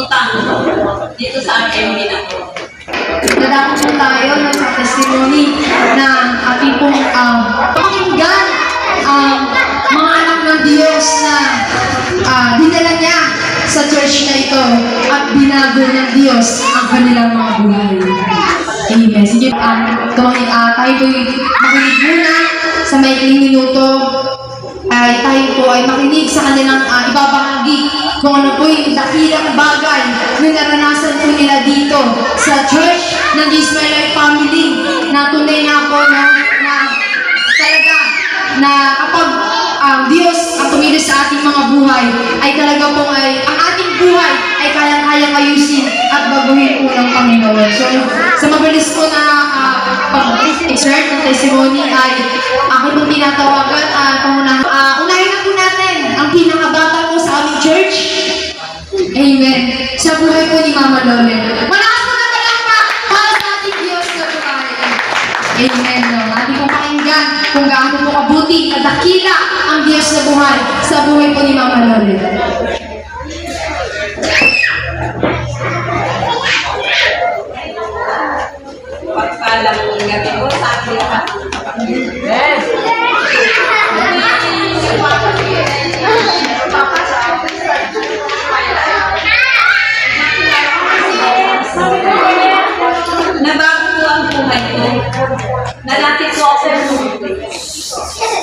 umutang dito sa RMB na to. Nadako po tayo sa testimony na ating pong pakinggan mga anak ng Diyos na dinala niya sa church na ito at binago ng Diyos ang kanilang mga buhay. Amen. Sige, tayo po'y makinig muna sa maikling minuto. Tayo po ay makinig sa kanilang ibabahagi kung ano po yung dakilang bagay na naranasan po nila dito sa church ng Jesus My Life Family, na tunay na po na talaga na kapag Diyos ang tumilos sa ating mga buhay ay talaga po ang ating buhay ay kayang-kayang ayusin at baguhin po ng Panginoon. So sa mabilis po na pag-exert ng testimony ay aking pong tinatawagan unahin na po natin ang pinakabata po sa aming church. Amen. Sa buhay po ni Mama Lolet. Malakas po na palakpak para sa ating Diyos na buhay. Amen. Ating pong pakinggan kung gaano po kabuti at dakila ang Diyos na buhay sa buhay po ni Mama Lolet. Pagpalang gabi ko sa ating Yes! Nabago po ang buhay ko. Nalati po ako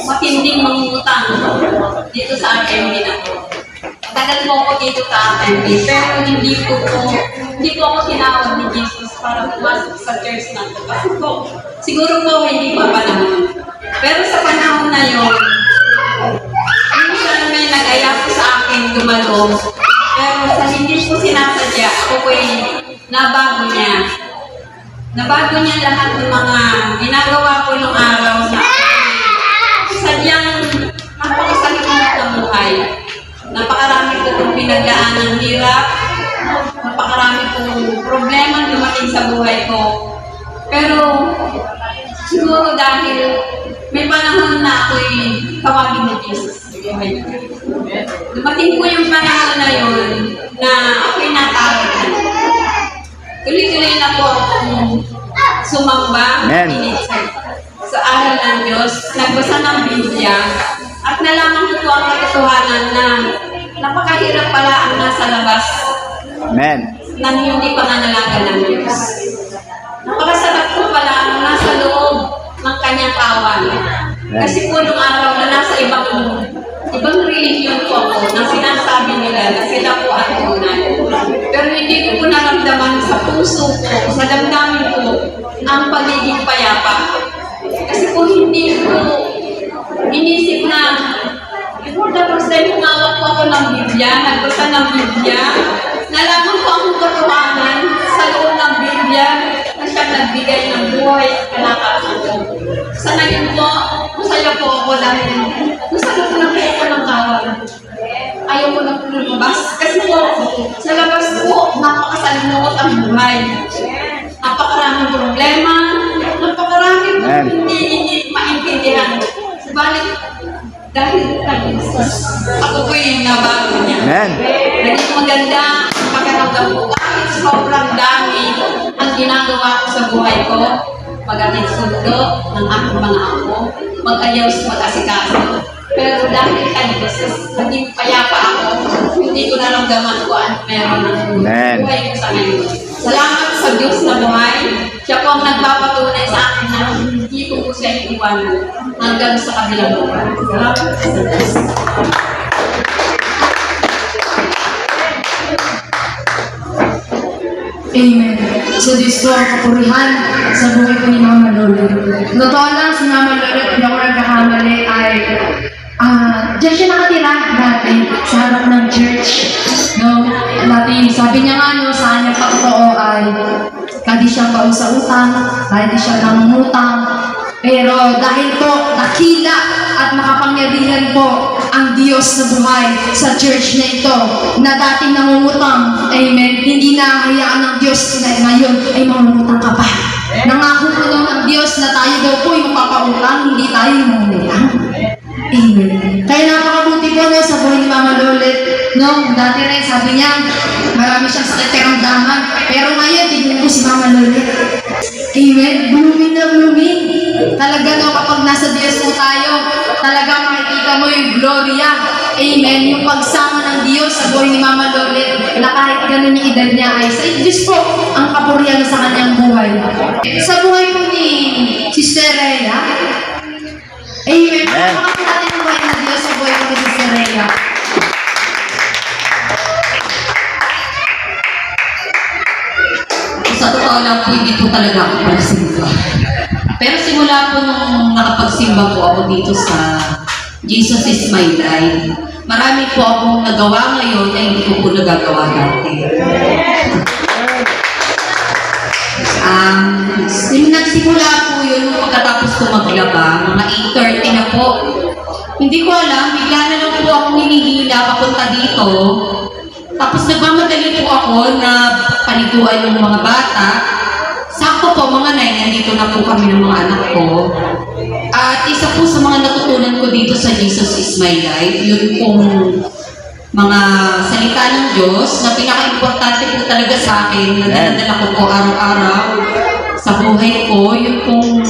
matinding mangutang dito sa RMB na to. Tagal po ako dito sa RMB, pero hindi po ako tinawag ni Jesus para pumasok sa church na to. Kasi po, siguro po hindi pa panahon. Pero sa panahon na yun, minsan may nag-aya po sa akin dumalo. Pero sa hindi po sinasadya, ako po'y nabago niya. Nabago niya lahat ng mga ginagawa ko nung araw na sadyang napakasalimot ng buhay. Napakarami ko kong pinagdaan ng hirap. Napakarami kong problema dumating sa buhay ko. Pero siguro dahil may panahon na ako'y tawagin ni Jesus. Dumating ko yung panahon na yun na ako'y natawag. Tuloy-tuloy na po akong sumamba, makinig sa aral ng Diyos, nagbasa ng Biblia, at nalaman ko po ang katotohanan na napakahirap pala ang nasa labas ng hindi pangangalaga ng Diyos. Napakasarap po pala ang nasa loob ng kanyang kawan. Kasi po nung araw na nasa ibang religion po ako, nang sinasabi nila na sila po ang tunay. Pero hindi ko po naramdaman sa puso ko, sa damdamin ko, ang pagiging payapa. Kasi po hindi ko inisip na before the first time umawak po ako ng Biblia, nagbasa ng Biblia, nalaman ko ang katotohanan sa loob ng Biblia na siyang nagbigay ng buhay at kalakasan ko. Sa ngayon po, masaya po ako dahil masaya po na po ako ng kawan. Ayaw ko na po lumabas. Kasi po, sa labas po, napakasalimot ang buhay. Napakaraming problema, napakaraming hindi maintindihan. Subalit, dahil kay Jesus, ako po yung nabago niya. Naging maganda ang pakiramdam ko kahit sobrang dami ang ginagawa ko sa buhay ko. Mag-atid sundo ng aking mga ako, mag-ayos, mag-asikaso. Pero dahil kay Jesus, naging payapa ako, hindi ko naramdaman ko ang meron ng buhay ko sa ngayon. Salamat sa Diyos na buhay. Siya po ang nagpapatunay sa akin na hindi ko po siya iiwanan hanggang sa kabilang buhay. Salamat sa Diyos. Amen. So Diyos po ang kapurihan sa buhay ko ni Mama Lolet. Totoo lang, si Mama Lolet, hindi ako nagkakamali ay diyan siya nakatira dati sa harap ng church. No? Dati, sabi niya nga, sa kanya pa totoo ay kadi siya pausa-utang, kadi siya nangungutang. Pero dahil po dakila at makapangyarihan po ang Diyos na buhay sa church na ito na dating nangungutang, amen, hindi na hayaan ng Diyos na ngayon ay mangungutang ka pa. Nangako po ng Diyos na tayo daw po yung mapapautang, hindi tayo yung mangungutang. Amen. Kaya napakabuti po sa buhay ni Mama Lolet, no? No, dati rin, sabi niya, marami siyang sakit karamdaman. Pero ngayon, tignan ko si Mama Lolit. Amen. Blooming na blooming. Talaga no, kapag nasa Diyos po tayo, talagang makikita mo yung gloria. Amen. Yung pagsama ng Diyos sa buhay ni Mama Lolit, na kahit ganun yung edad niya ay sa Diyos po ang kapurihan sa kanyang buhay. Sa buhay po ni Sister Rhea, amen. Pakapag natin ang buhay ng Diyos sa buhay po ni Sister Rhea. Sa totoo lang po, hindi po talaga ako pagsimba. Pero simula po nung nakapagsimba po ako dito sa Jesus is my life, marami po akong nagawa ngayon na hindi ko po nagagawa dati. Nagsimula po yun nung pagkatapos ko maglaba, mga 8:30 na po. Hindi ko alam, bigla na lang po akong hinihila papunta dito. Tapos nagmamadali po ako na paliguan ng mga bata. Sakto po, mga 9, nandito na po kami ng mga anak ko. At isa po sa mga natutunan ko dito sa Jesus is my life, yun pong mga salita ng Diyos na pinaka-importante po talaga sa akin, na daladala ko po araw-araw sa buhay ko, yun pong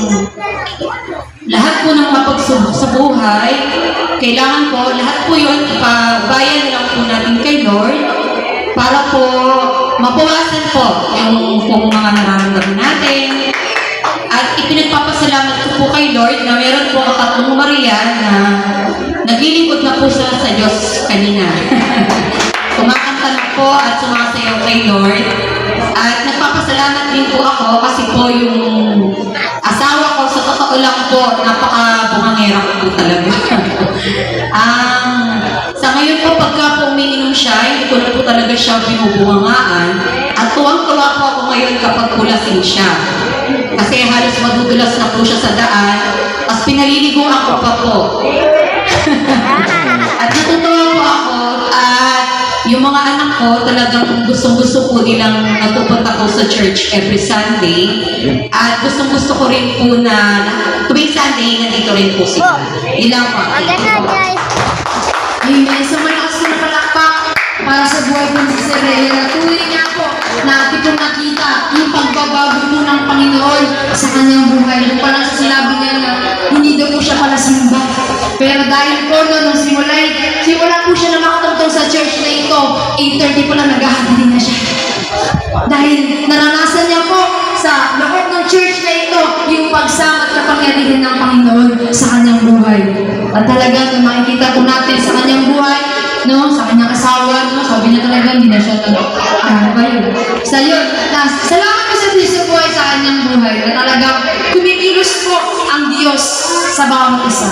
lahat po ng mapagsubok sa buhay, kailangan po, lahat po yun, ipabayan lang po natin kay Lord para po mabawasan po yung pong mga nararamdaman natin. At ipinagpapasalamat ko po kay Lord na meron po ang tatlong Maria na naglilingkod na po siya sa Diyos kanina. Kumakanta na po at sumasayaw kay Lord. At nagpapasalamat din po ako kasi po yung asawa ko, sa totoo lang po, napaka-bungangera ko po talaga. Sa ngayon po, pagka po umiinom siya, hindi ko na po talaga siya binubungangaan. At tuwang-tuwa po ako ngayon kapag kulasing siya. Kasi halos madudulas na po siya sa daan, tapos pinaliliguan ko pa po. At natutuwa po ako, at yung mga anak ko talagang gustong-gusto po nilang nagpupunta ko sa church every Sunday. At gustong-gusto ko rin po na tuwing Sunday, nandito rin po sila. Ilang po. Amen. So malakas na palakpak para sa buhay po ni Sister Rhea. Natuloy niya po na ating pong nakita yung pagbabago po ng Panginoon sa kanyang buhay. Yung parang sa sinabi niya na hindi daw po siya pala simba. Pero dahil po nung simula po siya na makatungtong sa church na ito, 8:30 po lang naghahati na siya. Dahil naranasan niya po sa loob ng church na ito yung pagsama at kapangyarihan ng Panginoon sa kanyang buhay. At talagang makikita po natin sa kanyang buhay, no, sa kanyang asawa, no, sabi niya talaga hindi na siya sa yun. Salamat po sa Diyos sa buhay sa kanyang buhay na talagang kumikilos po ang Diyos sa bawat isa.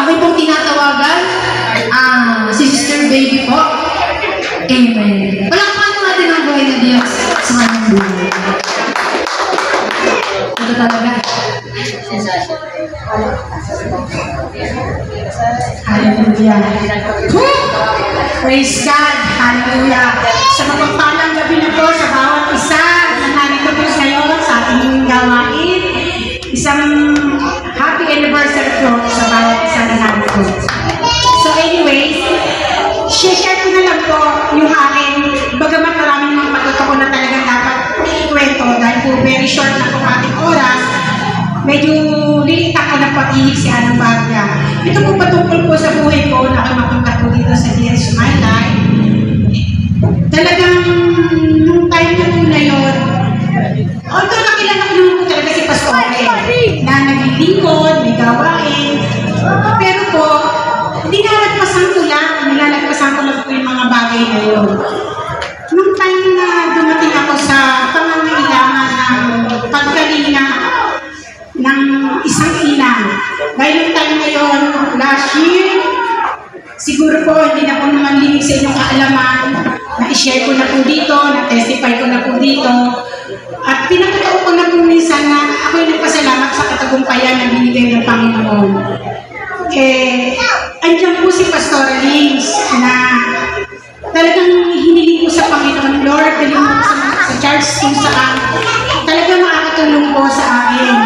Ako pong tinatawagan, si Sister Baby po. Amen. Palakpan po natin ang buhay ng Diyos sa kanyang buhay. Ito talaga. Hallelujah. Praise God. Hallelujah. Sa mapagpalang gabi na po sa bawat isa na narito po ngayon sa ating gawain. Isang happy anniversary po sa bawat isa na narito. So anyways, share ko na lang po yung aking, bagamat maraming mga patuto na talagang dapat ikwento dahil po very short na po ating oras, medyo lilitak ko na pag-ihig si Anong Bagya. Ito po patungkol po sa buhay ko na ako mapunta po dito sa Jesus My Life. Talagang nung time na po na yun, although nakilala ko naman po talaga si Pastor na naglilingkod, may gawain, pero po, nilalagpasan ko lang po yung mga bagay na yun. Nung time na dumating ako sa pangangailangan ng pagkalinga ng isang ina, dahil yung time na yun, last year, siguro po hindi na po naman linig sa inyong kaalaman, na-share ko na po dito, na-testify ko na po dito, at pinakatao ko na po minsan na ako'y nagpasalamat sa katagumpayan na binigay ng Panginoon. Andiyan po si Pastor Lins na talagang hiniling ko sa Panginoon, Lord, dalhin mo sa church kung saan talagang makakatulong po sa akin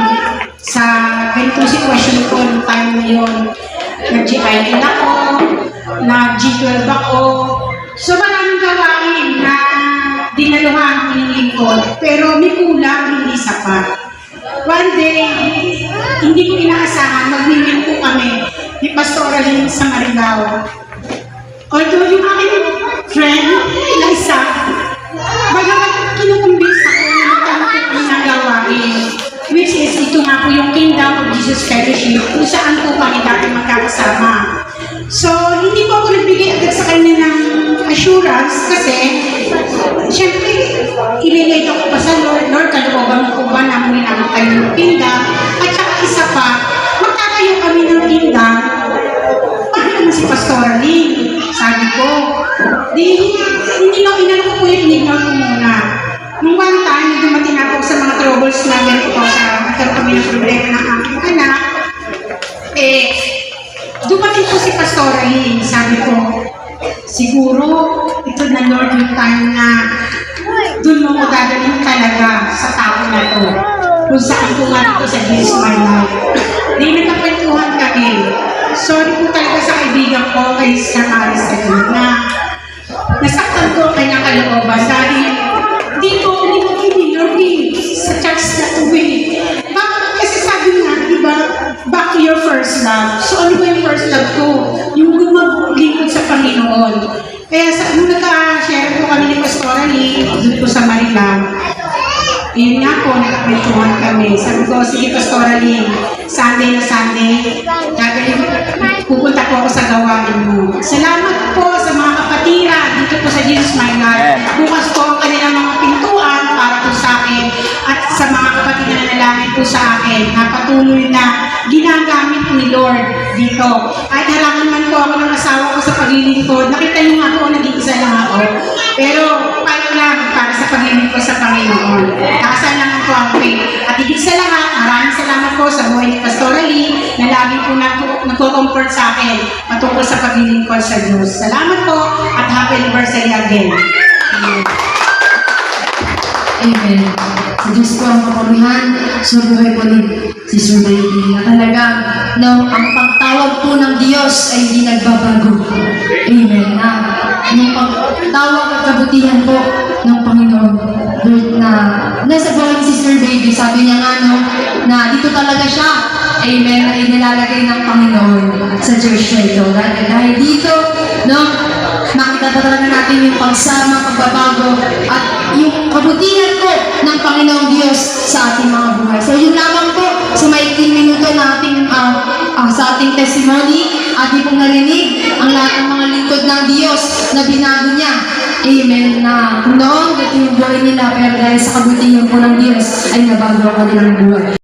sa ganitong sitwasyon ko ng time na yun. Nag-GIN ako, nag-G12 ako, So maraming gawain na dinaluhan ng lingkod, pero may kulang, hindi sapat. One day, hindi ko inaasahan, magmimil po kami ni Pastora Lynn sa Marilao. Although yung aking friend, Eliza, bagamat kinukumbis ako na magkakaroon ko ng gawain, which is ito nga po yung Kingdom of Jesus Fellowship, kung saan po kami dati magkakasama. So, hindi po ako nagbigay agad sa kanya ng assurance kasi, syempre, ililate ako pa sa Lord, Lord, kalooban mo po ba na minamang kayo ng kingdom? At saka isa pa, magkakayo kami ng kingdom, paano naman si Pastora Lynn? Sabi ko, hindi ko, inano ko po yun, ignore ko muna. Nung one time, dumating ako sa mga troubles na ganito po sa nagkaroon kami ng problema ng aking anak, dumating po si Pastora Lynn, sabi ko, siguro, ito na Lord yung time na doon mo dadalhin talaga sa tao na to. Kung saan ko nga ito sa Jesus My Life. Di nagkakwentuhan kami. Sorry po talaga sa kaibigan ko kay Sir Aris na nasaktan ko ang kanyang kalooban dahil dito Lord sa church na tuwi. Bakit? Kasi sabi nga, di ba, back to your first love. So ano ba yung first love ko? Yung gumaglingkod sa Panginoon. Kaya nung nagka-share po kami ni Pastora Lee, doon po sa Marilao, yun nga po, nagkakwentuhan kami. Sabi ko, sige Pastora Lee, Sunday na Sunday, pupunta po ako sa gawain mo. Salamat po sa mga kapatira dito po sa Jesus My Life. Bukas po ang kanilang mga pintuan para po sa akin at sa mga kapatid na nanalangin po sa akin na patuloy na ginagamit ni Lord dito. Kahit harangan man po ako ng asawa ko sa paglilingkod, nakita niyo nga po, nag-iisa lang ako. Pero fight lang para sa paglilingkod sa Panginoon. Taasan lang po ang faith. At higit sa lahat, maraming salamat po sa buhay ni Pastora Lee na lagi po nagko-comfort sa akin patungkol sa paglilingkod sa Diyos. Salamat po at happy anniversary again. Amen. Amen. Sa Diyos po ang kapurihan, sa buhay po ni Sister Baby. Na talaga, no, ang pagtawag po ng Diyos ay hindi nagbabago. Amen. Na yung pagtawag at kabutihan po ng Panginoon, Lord, na nasa buhay ni Sister Baby, sabi niya nga, no, na dito talaga siya, amen, na inilalagay ng Panginoon sa church na ito. Dahil dito, no, makita talaga natin yung pagsama, pagbabago, at yung kabutihan po ng Panginoong Diyos sa ating mga buhay. So yun lamang po sa maikling minuto na ating, sa ating testimony, ating pong narinig ang lahat ng mga lingkod ng Diyos na binago niya. Amen. Na noon, dito yung buhay nila, pero dahil sa kabutihan po ng Diyos ay nabago ang kanilang buhay.